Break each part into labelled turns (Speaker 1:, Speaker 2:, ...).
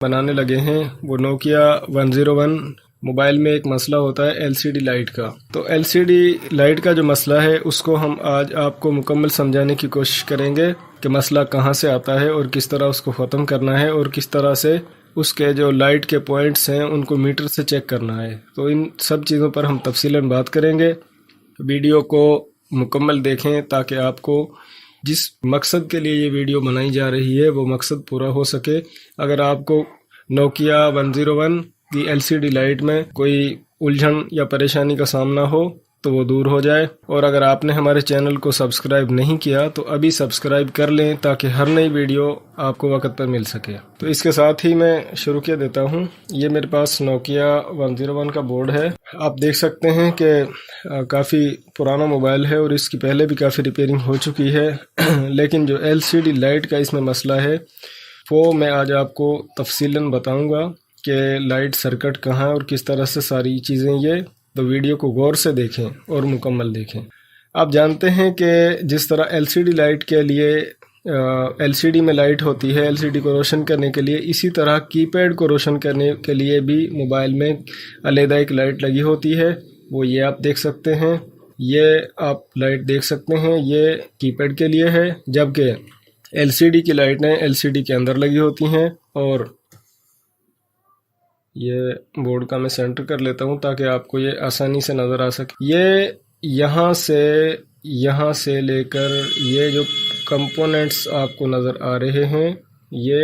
Speaker 1: बनाने लगे हैं वो नोकिया 101 मोबाइल में एक मसला होता है एलसीडी लाइट का। तो एलसीडी लाइट का जो मसला है उसको हम आज आपको मुकम्मल समझाने की कोशिश करेंगे कि मसला कहाँ से आता है और किस तरह उसको ख़त्म करना है और किस तरह से उसके जो लाइट के पॉइंट्स हैं उनको मीटर से चेक करना है। तो इन सब चीज़ों पर हम तफसीलन बात करेंगे। वीडियो को मुकम्मल देखें ताकि आपको जिस मकसद के लिए ये वीडियो बनाई जा रही है वो मकसद पूरा हो सके। अगर आपको नोकिया 101 की एलसीडी लाइट में कोई उलझन या परेशानी का सामना हो तो वो दूर हो जाए, और अगर आपने हमारे चैनल को सब्सक्राइब नहीं किया तो अभी सब्सक्राइब कर लें ताकि हर नई वीडियो आपको वक्त पर मिल सके। तो इसके साथ ही मैं शुरू किया देता हूँ। ये मेरे पास नोकिया 101 का बोर्ड है। आप देख सकते हैं कि काफ़ी पुराना मोबाइल है और इसकी पहले भी काफ़ी रिपेयरिंग हो चुकी है लेकिन जो एलसीडी लाइट का इसमें मसला है वो मैं आज आपको तफसीलन बताऊँगा कि लाइट सर्किट कहाँ है और किस तरह से सारी चीज़ें ये। तो वीडियो को गौर से देखें और मुकम्मल देखें। आप जानते हैं कि जिस तरह एलसीडी लाइट के लिए एलसीडी में लाइट होती है एलसीडी को रोशन करने के लिए, इसी तरह कीपैड को रोशन करने के लिए भी मोबाइल में अलग एक लाइट लगी होती है। वो ये आप देख सकते हैं, ये आप लाइट देख सकते हैं, ये कीपैड के लिए है, जबकि एलसीडी की लाइटें एलसीडी के अंदर लगी होती हैं। और ये बोर्ड का मैं सेंटर कर लेता हूँ ताकि आपको ये आसानी से नज़र आ सके। ये यहाँ से लेकर ये जो कंपोनेंट्स आपको नज़र आ रहे हैं ये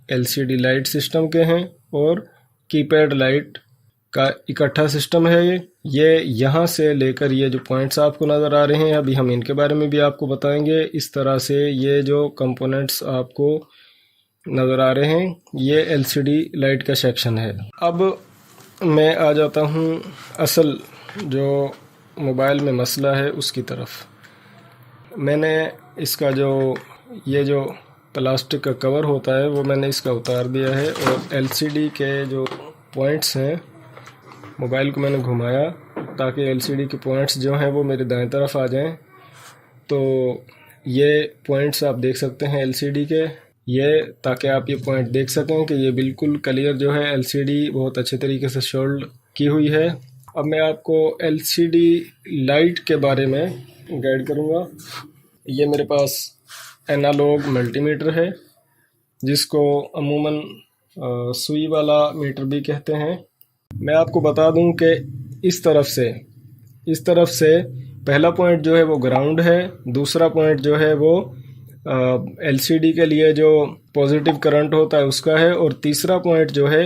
Speaker 1: एलसीडी लाइट सिस्टम के हैं और कीपैड लाइट का इकट्ठा सिस्टम है। ये यहाँ से लेकर ये जो पॉइंट्स आपको नज़र आ रहे हैं अभी हम इनके बारे में भी आपको बताएंगे। इस तरह से ये जो कंपोनेंट्स आपको नज़र आ रहे हैं ये एलसीडी लाइट का सेक्शन है। अब मैं आ जाता हूँ असल जो मोबाइल में मसला है उसकी तरफ। मैंने इसका ये जो प्लास्टिक का कवर होता है वो मैंने इसका उतार दिया है और एलसीडी के जो पॉइंट्स हैं मोबाइल को मैंने घुमाया ताकि एलसीडी के पॉइंट्स जो हैं वो मेरे दाएं तरफ आ जाएं। तो ये पॉइंट्स आप देख सकते हैं एलसीडी के, ये ताकि आप ये पॉइंट देख सकें कि ये बिल्कुल क्लियर जो है एलसीडी बहुत अच्छे तरीके से शोल्ड की हुई है। अब मैं आपको एलसीडी लाइट के बारे में गाइड करूँगा। ये मेरे पास एनालॉग मल्टीमीटर है जिसको अमूमन सुई वाला मीटर भी कहते हैं। मैं आपको बता दूं कि इस तरफ से पहला पॉइंट जो है वो ग्राउंड है, दूसरा पॉइंट जो है वो एलसीडी के लिए जो पॉजिटिव करंट होता है उसका है, और तीसरा पॉइंट जो है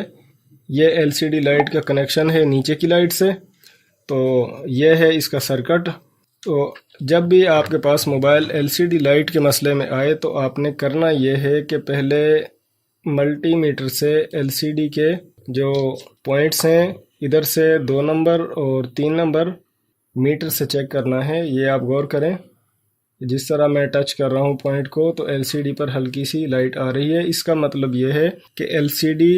Speaker 1: ये एलसीडी लाइट का कनेक्शन है नीचे की लाइट से। तो ये है इसका सर्किट। तो जब भी आपके पास मोबाइल एलसीडी लाइट के मसले में आए तो आपने करना ये है कि पहले मल्टीमीटर से एलसीडी के जो पॉइंट्स हैं इधर से 2 नंबर और 3 नंबर मीटर से चेक करना है। ये आप गौर करें, जिस तरह मैं टच कर रहा हूँ पॉइंट को तो एलसीडी पर हल्की सी लाइट आ रही है। इसका मतलब ये है कि एलसीडी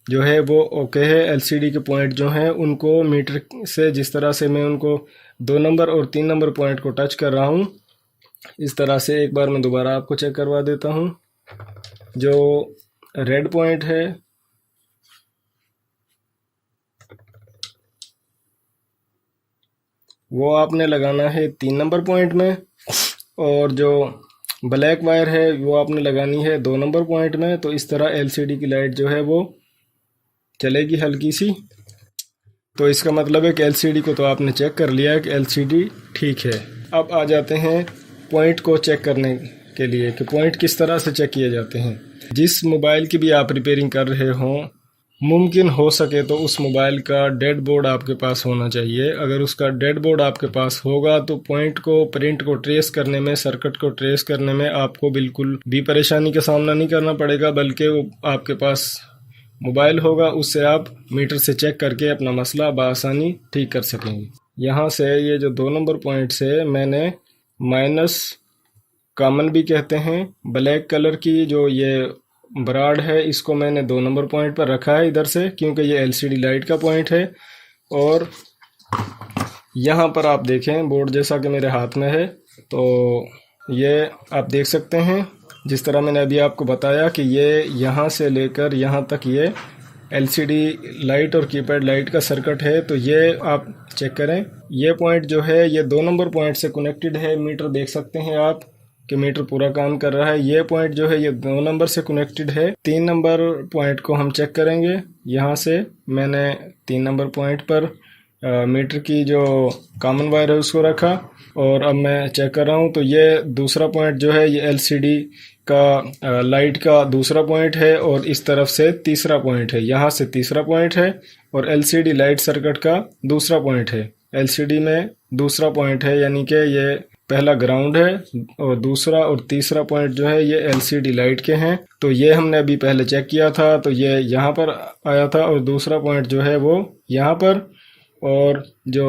Speaker 1: जो है वो ओके है। एलसीडी के पॉइंट जो हैं उनको मीटर से जिस तरह से मैं उनको 2 नंबर और 3 नंबर पॉइंट को टच कर रहा हूँ इस तरह से एक बार मैं दोबारा आपको चेक करवा देता हूँ। जो रेड पॉइंट है वो आपने लगाना है 3 नंबर पॉइंट में, और जो ब्लैक वायर है वो आपने लगानी है 2 नंबर पॉइंट में। तो इस तरह एलसीडी की लाइट जो है वो चलेगी हल्की सी। तो इसका मतलब है कि एलसीडी को तो आपने चेक कर लिया है कि एलसीडी ठीक है। अब आ जाते हैं पॉइंट को चेक करने के लिए कि पॉइंट किस तरह से चेक किए जाते हैं। जिस मोबाइल की भी आप रिपेयरिंग कर रहे हों मुमकिन हो सके तो उस मोबाइल का डेड बोर्ड आपके पास होना चाहिए। अगर उसका डेड बोर्ड आपके पास होगा तो पॉइंट को प्रिंट को ट्रेस करने में, सर्किट को ट्रेस करने में आपको बिल्कुल भी परेशानी का सामना नहीं करना पड़ेगा, बल्कि वो आपके पास मोबाइल होगा उससे आप मीटर से चेक करके अपना मसला बआसानी ठीक कर सकेंगे। यहाँ से ये जो 2 नंबर पॉइंट से मैंने माइनस कॉमन भी कहते हैं ब्लैक कलर की जो ये ब्राड है इसको मैंने 2 नंबर पॉइंट पर रखा है इधर से, क्योंकि ये एलसीडी लाइट का पॉइंट है। और यहाँ पर आप देखें बोर्ड जैसा कि मेरे हाथ में है तो ये आप देख सकते हैं जिस तरह मैंने अभी आपको बताया कि ये यहाँ से लेकर यहाँ तक ये एलसीडी लाइट और कीपैड लाइट का सर्किट है। तो ये आप चेक करें, ये पॉइंट जो है ये 2 नंबर पॉइंट से कनेक्टेड है। मीटर देख सकते हैं आप कि मीटर पूरा काम कर रहा है। ये पॉइंट जो है ये 2 नंबर से कनेक्टेड है। 3 नंबर पॉइंट को हम चेक करेंगे। यहाँ से मैंने 3 नंबर पॉइंट पर मीटर की जो कॉमन वायर है उसको रखा और अब मैं चेक कर रहा हूँ। तो ये दूसरा पॉइंट जो है ये एलसीडी का लाइट का दूसरा पॉइंट है और इस तरफ से तीसरा पॉइंट है। यहाँ से तीसरा पॉइंट है और एलसीडी लाइट सर्किट का दूसरा पॉइंट है। एलसीडी में दूसरा पॉइंट है, यानी कि ये पहला ग्राउंड है और दूसरा और तीसरा पॉइंट जो है ये एलसीडी लाइट के हैं। तो ये हमने अभी पहले चेक किया था, तो ये यहाँ पर आया था और दूसरा पॉइंट जो है वो यहाँ पर, और जो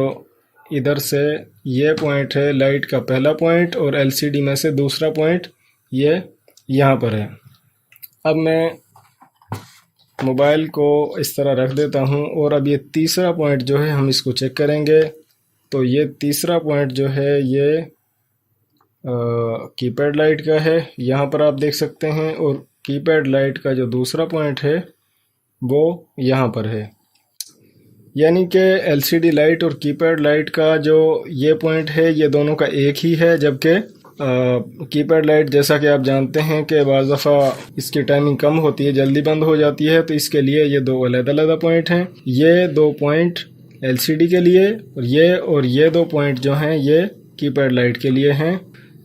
Speaker 1: इधर से ये पॉइंट है लाइट का पहला पॉइंट और एलसीडी में से दूसरा पॉइंट ये यहाँ पर है। अब मैं मोबाइल को इस तरह रख देता हूँ और अब ये तीसरा पॉइंट जो है हम इसको चेक करेंगे। तो ये तीसरा पॉइंट जो है ये कीपैड लाइट का है, यहाँ पर आप देख सकते हैं, और कीपैड लाइट का जो दूसरा पॉइंट है वो यहाँ पर है। यानी कि एलसीडी लाइट और कीपैड लाइट का जो ये पॉइंट है ये दोनों का एक ही है, जबकि कीपैड लाइट जैसा कि आप जानते हैं कि बाज़ दफ़ा इसकी टाइमिंग कम होती है, जल्दी बंद हो जाती है, तो इसके लिए ये 2 अलग-अलग पॉइंट हैं। ये 2 पॉइंट एलसीडी के लिए और ये 2 पॉइंट जो हैं ये कीपैड लाइट के लिए हैं।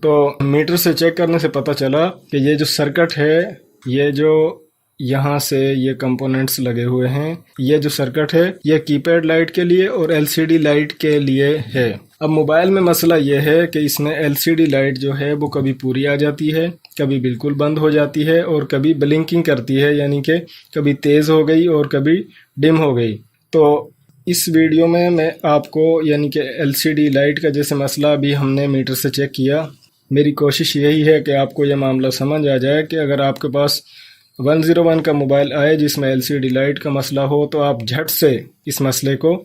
Speaker 1: तो मीटर से चेक करने से पता चला कि ये जो सर्किट है, ये जो यहाँ से ये कंपोनेंट्स लगे हुए हैं, ये जो सर्किट है ये कीपैड लाइट के लिए और एलसीडी लाइट के लिए है। अब मोबाइल में मसला ये है कि इसमें एलसीडी लाइट जो है वो कभी पूरी आ जाती है, कभी बिल्कुल बंद हो जाती है और कभी ब्लिंकिंग करती है, यानी कि कभी तेज़ हो गई और कभी डिम हो गई। तो इस वीडियो में मैं आपको यानी कि एलसीडी लाइट का जैसे मसला अभी हमने मीटर से चेक किया, मेरी कोशिश यही है कि आपको यह मामला समझ आ जाए कि अगर आपके पास 101 का मोबाइल आए जिसमें एलसीडी लाइट का मसला हो तो आप झट से इस मसले को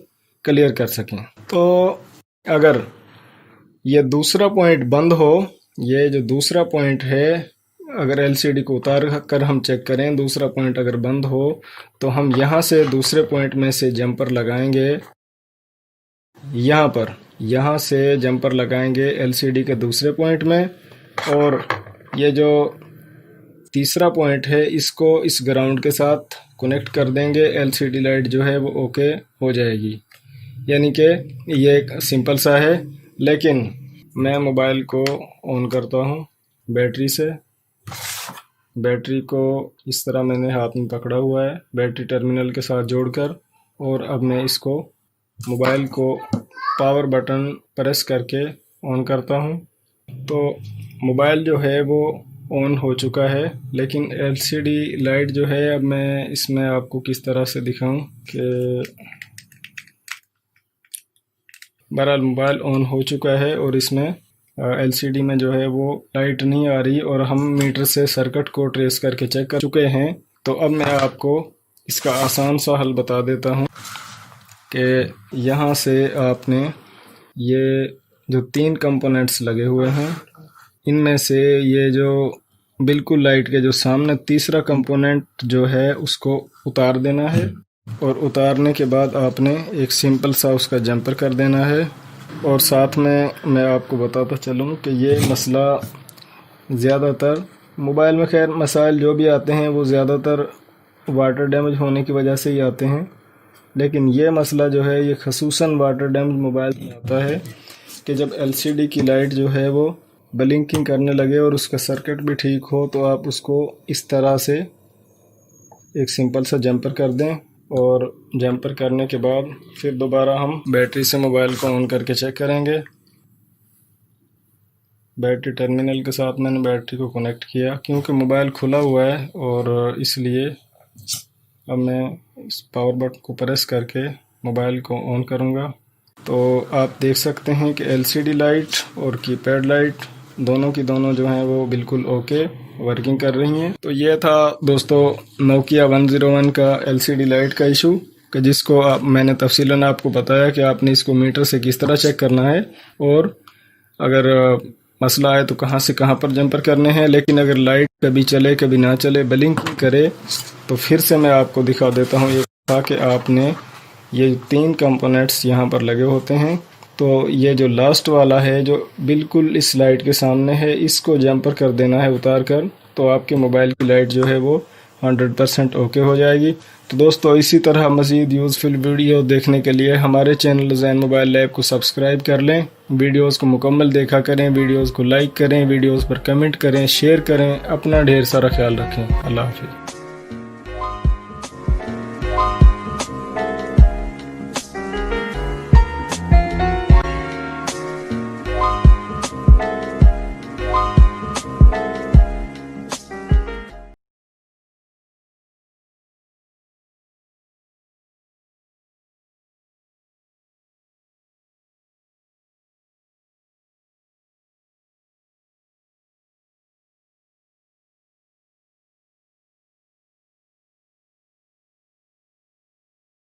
Speaker 1: क्लियर कर सकें। तो अगर ये दूसरा पॉइंट बंद हो, ये जो दूसरा पॉइंट है, अगर एलसीडी को उतार कर हम चेक करें, दूसरा पॉइंट अगर बंद हो तो हम यहाँ से दूसरे पॉइंट में से जंपर लगाएंगे, यहाँ से जंपर लगाएंगे एलसीडी के दूसरे पॉइंट में, और ये जो तीसरा पॉइंट है इसको इस ग्राउंड के साथ कनेक्ट कर देंगे। एलसीडी लाइट जो है वो ओके हो जाएगी। यानी कि ये एक सिंपल सा है, लेकिन मैं मोबाइल को ऑन करता हूँ बैटरी से। बैटरी को इस तरह मैंने हाथ में पकड़ा हुआ है बैटरी टर्मिनल के साथ जोड़कर, और अब मैं इसको मोबाइल को पावर बटन प्रेस करके ऑन करता हूँ। तो मोबाइल जो है वो ऑन हो चुका है, लेकिन एलसीडी लाइट जो है, अब मैं इसमें आपको किस तरह से दिखाऊं कि बहरहाल मोबाइल ऑन हो चुका है और इसमें एलसीडी में जो है वो लाइट नहीं आ रही, और हम मीटर से सर्किट को ट्रेस करके चेक कर चुके हैं। तो अब मैं आपको इसका आसान सा हल बता देता हूं कि यहाँ से आपने ये जो 3 कंपोनेंट्स लगे हुए हैं, इनमें से ये जो बिल्कुल लाइट के जो सामने तीसरा कंपोनेंट जो है उसको उतार देना है, और उतारने के बाद आपने एक सिंपल सा उसका जंपर कर देना है। और साथ में मैं आपको बताता चलूँ कि ये मसला ज़्यादातर मोबाइल में, खैर मसाइल जो भी आते हैं वो ज़्यादातर वाटर डैमेज होने की वजह से ही आते हैं, लेकिन ये मसला जो है ये खसूसन वाटर डैमेज मोबाइल में आता है कि जब एलसीडी की लाइट जो है वो ब्लिंकिंग करने लगे और उसका सर्किट भी ठीक हो, तो आप उसको इस तरह से एक सिंपल सा जंपर कर दें, और जंपर करने के बाद फिर दोबारा हम बैटरी से मोबाइल को ऑन करके चेक करेंगे। बैटरी टर्मिनल के साथ मैंने बैटरी को कनेक्ट किया क्योंकि मोबाइल खुला हुआ है, और इसलिए अब मैं इस पावर बटन को प्रेस करके मोबाइल को ऑन करूँगा। तो आप देख सकते हैं कि एलसीडी लाइट और कीपैड लाइट दोनों की दोनों जो हैं वो बिल्कुल ओके वर्किंग कर रही हैं। तो ये था दोस्तों नोकिया 101 का एलसीडी लाइट का इशू, कि जिसको मैंने तफसीलन आपको बताया कि आपने इसको मीटर से किस तरह चेक करना है, और अगर मसला आए तो कहाँ से कहाँ पर जंपर करने हैं। लेकिन अगर लाइट कभी चले कभी ना चले, ब्लिंक करे, तो फिर से मैं आपको दिखा देता हूँ। ये कि आपने ये 3 कंपोनेंट्स यहाँ पर लगे होते हैं, तो ये जो लास्ट वाला है जो बिल्कुल इस लाइट के सामने है, इसको जंपर कर देना है उतार कर, तो आपके मोबाइल की लाइट जो है वो 100% ओके हो जाएगी। तो दोस्तों इसी तरह मज़ीद यूज़फुल वीडियो देखने के लिए हमारे चैनल ज़ैन मोबाइल लैब को सब्सक्राइब कर लें। वीडियोस को मुकम्मल देखा करें, वीडियोस को लाइक करें, वीडियोस पर कमेंट करें, शेयर करें। अपना ढेर सारा ख्याल रखें। अल्लाह हाफिज़।